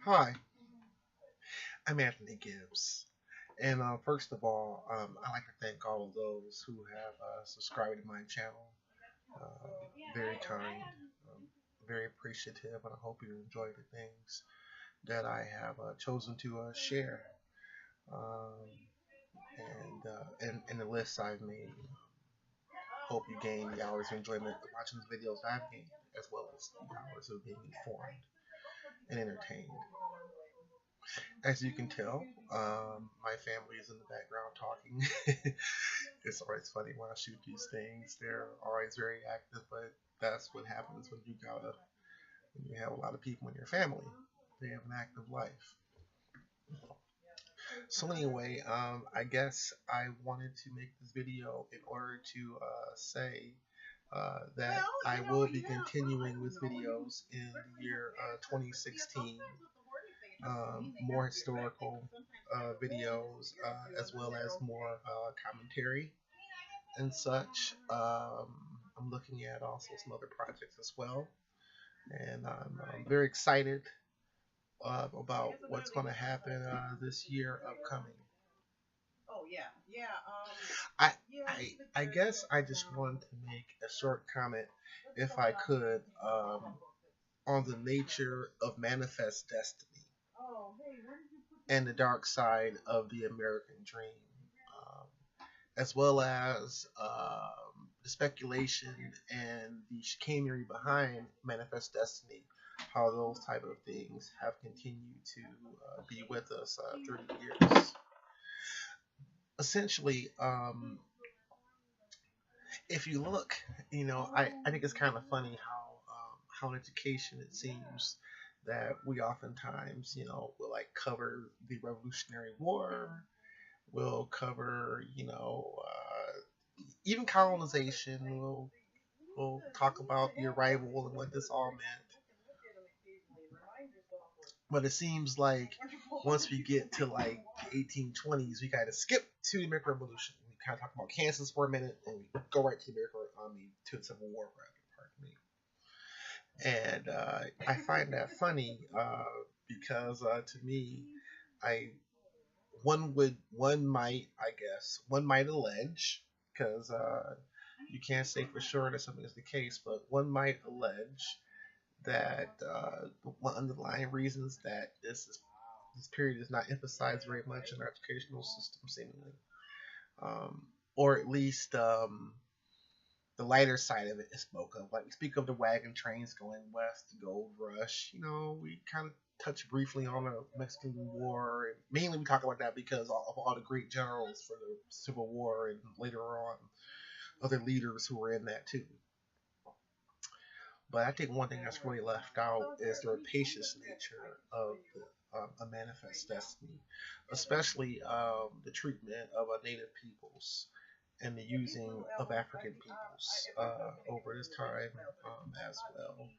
Hi, I'm Anthony Gibbs. And first of all, I'd like to thank all of those who have subscribed to my channel. Very kind, um, very appreciative, and I hope you enjoy the things that I have chosen to share. Um, and the lists I've made. Hope you gain the hours of enjoyment of watching the videos I've gained, as well as the hours of being informed and entertained. As you can tell, my family is in the background talking. It's always funny when I shoot these things. They're always very active, but that's what happens when you have a lot of people in your family. They have an active life. So anyway, I guess I wanted to make this video in order to say that I will be continuing with videos in the year 2016, more historical videos, as well as more commentary and such. I'm looking at also some other projects as well, and I'm very excited about what's going to happen this year upcoming. I, I guess I just wanted to make a short comment, if I could, on the nature of manifest destiny and the dark side of the American dream, um, as well as the speculation and the chicanery behind manifest destiny, how those type of things have continued to be with us through the years. Essentially, if you look, I think it's kind of funny how in education it seems that we oftentimes, will like cover the Revolutionary War, we'll cover, even colonization. We'll talk about the arrival and what this all meant. But it seems like once we get to like the 1820s, we kind of skip to the American Revolution. We kind of talk about Kansas for a minute, and we go right to the American, to the Civil War, rather. Pardon me. And I find that funny because to me, I one might allege, because you can't say for sure that something is the case, but one might allege that one underlying reasons that this period is not emphasized very much in our educational system, seemingly, or at least the lighter side of it is spoke of. Like we speak of the wagon trains going west, the gold rush. We kind of touch briefly on the Mexican War, and mainly we talk about that because of all the great generals for the Civil War, and later on other leaders who were in that too. But I think one thing that's really left out is the rapacious nature of a manifest destiny, especially the treatment of native peoples and the using of African peoples over this time as well,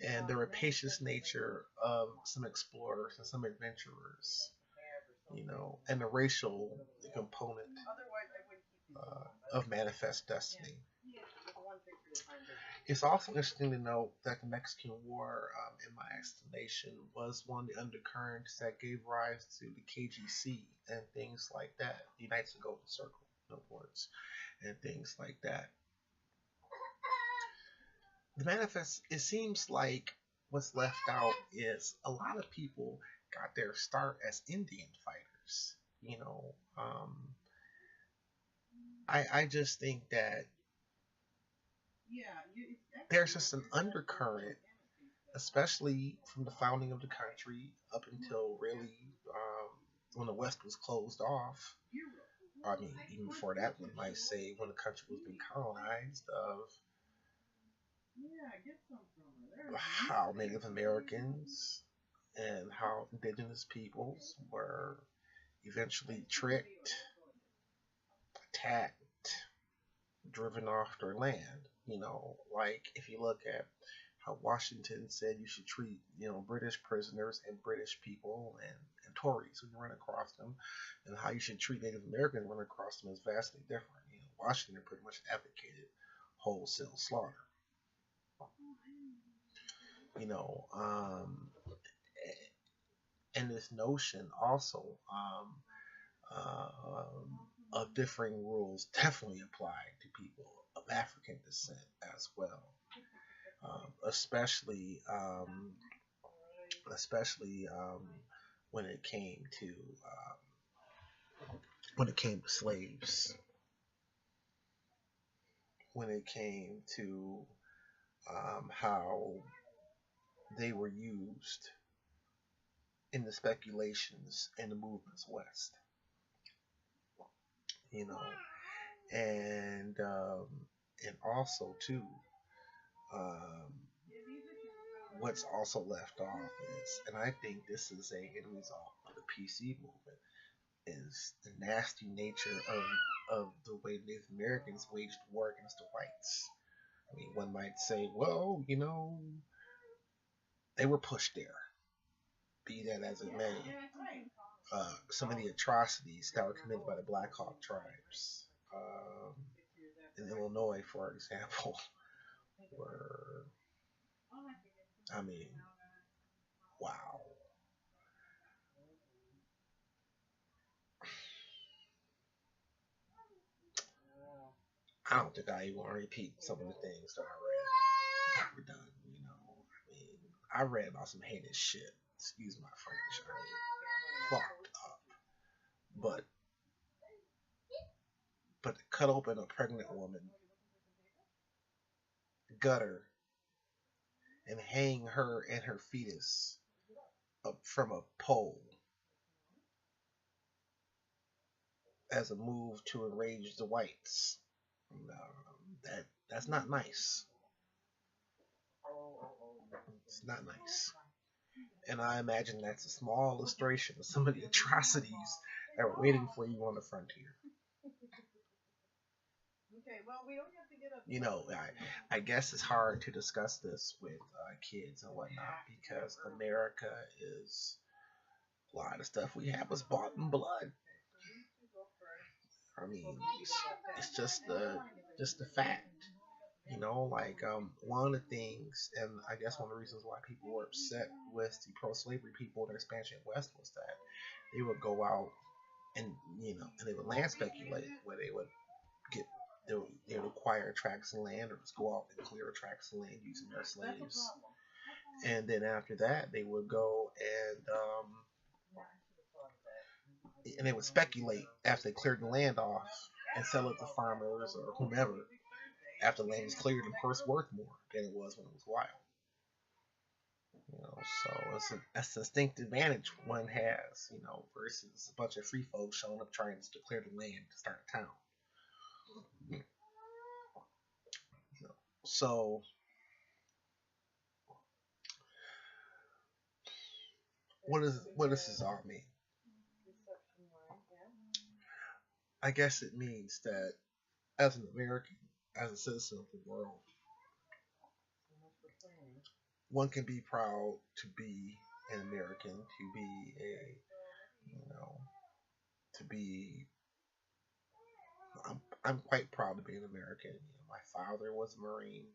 and the rapacious nature of some explorers and some adventurers, and the racial component of manifest destiny. It's also interesting to note that the Mexican War, in my estimation, was one of the undercurrents that gave rise to the KGC and things like that, the Knights of Golden Circle, in other words, and things like that. The manifest, it seems like what's left out is a lot of people got their start as Indian fighters. I just think that there's just an undercurrent, especially from the founding of the country up until really when the West was closed off. I mean, even before that, one might say when the country was being colonized, of how Native Americans and how indigenous peoples were eventually tricked, attacked, driven off their land. Like if you look at how Washington said you should treat, British prisoners and British people and Tories when you run across them, and how you should treat Native Americans when you run across them is vastly different. Washington pretty much advocated wholesale slaughter. You know, um, and this notion also um, of differing rules definitely apply to people of African descent as well, especially when it came to slaves, when it came to how they were used in the speculations and the movements west, you know, and also too, um, what's also left off is, and I think this is a end result of the PC movement, is the nasty nature of the way Native Americans waged war against the whites. I mean, one might say, well, they were pushed there. Be that as it may, some of the atrocities that were committed by the Black Hawk tribes in Illinois, for example, were, I mean, wow. I don't think I even want to repeat some of the things that I read that were done. I mean, I read about some heinous shit. Excuse my French. I mean, fucked up. But to cut open a pregnant woman, gut her, and hang her and her fetus up from a pole as a move to enrage the whites. That's not nice. It's not nice. And I imagine that's a small illustration of some of the atrocities that were waiting for you on the frontier. I guess it's hard to discuss this with kids and whatnot because America is a lot of stuff we have was bought in blood. I mean, it's just the fact. One of the things, and I guess one of the reasons why people were upset with the pro-slavery people in the expansion west was that they would go out and and they would land speculate where get they would acquire tracts of land or just go out and clear tracts of land using their slaves, and then after that they would go and they would speculate after they cleared the land off and sell it to farmers or whomever after the land was cleared and first worth more than it was when it was wild. So it's a distinct advantage one has, versus a bunch of free folks showing up trying to clear the land to start a town. So what does this all mean? I guess it means that as an American, as a citizen of the world, one can be proud to be an American, to be to be. I'm quite proud to be an American. My father was a Marine.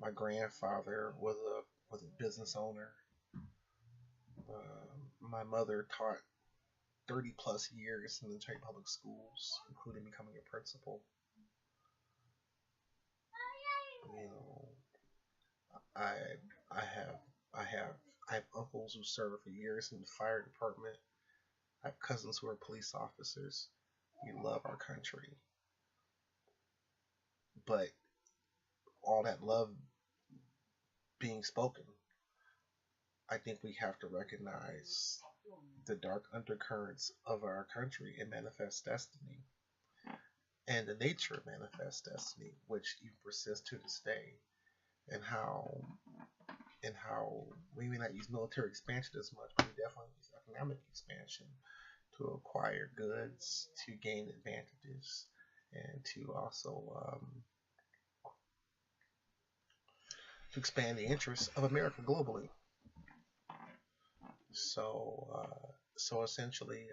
My grandfather was a business owner. My mother taught 30 plus years in the Detroit public schools, including becoming a principal. I I have I have uncles who served for years in the fire department. I have cousins who are police officers. We love our country, but all that love being spoken, I think we have to recognize the dark undercurrents of our country and manifest destiny, and the nature of manifest destiny, which even persists to this day, and how we may not use military expansion as much, but we definitely use economic expansion to acquire goods, to gain advantages, and to also to expand the interests of America globally. So essentially,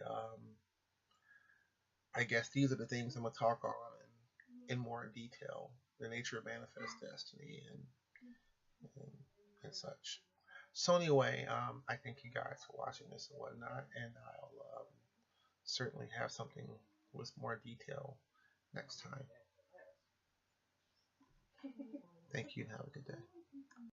I guess these are the things I'm gonna talk on in more detail: the nature of manifest destiny and such. So anyway, I thank you guys for watching this and whatnot, and I'll certainly have something with more detail next time. Thank you and have a good day.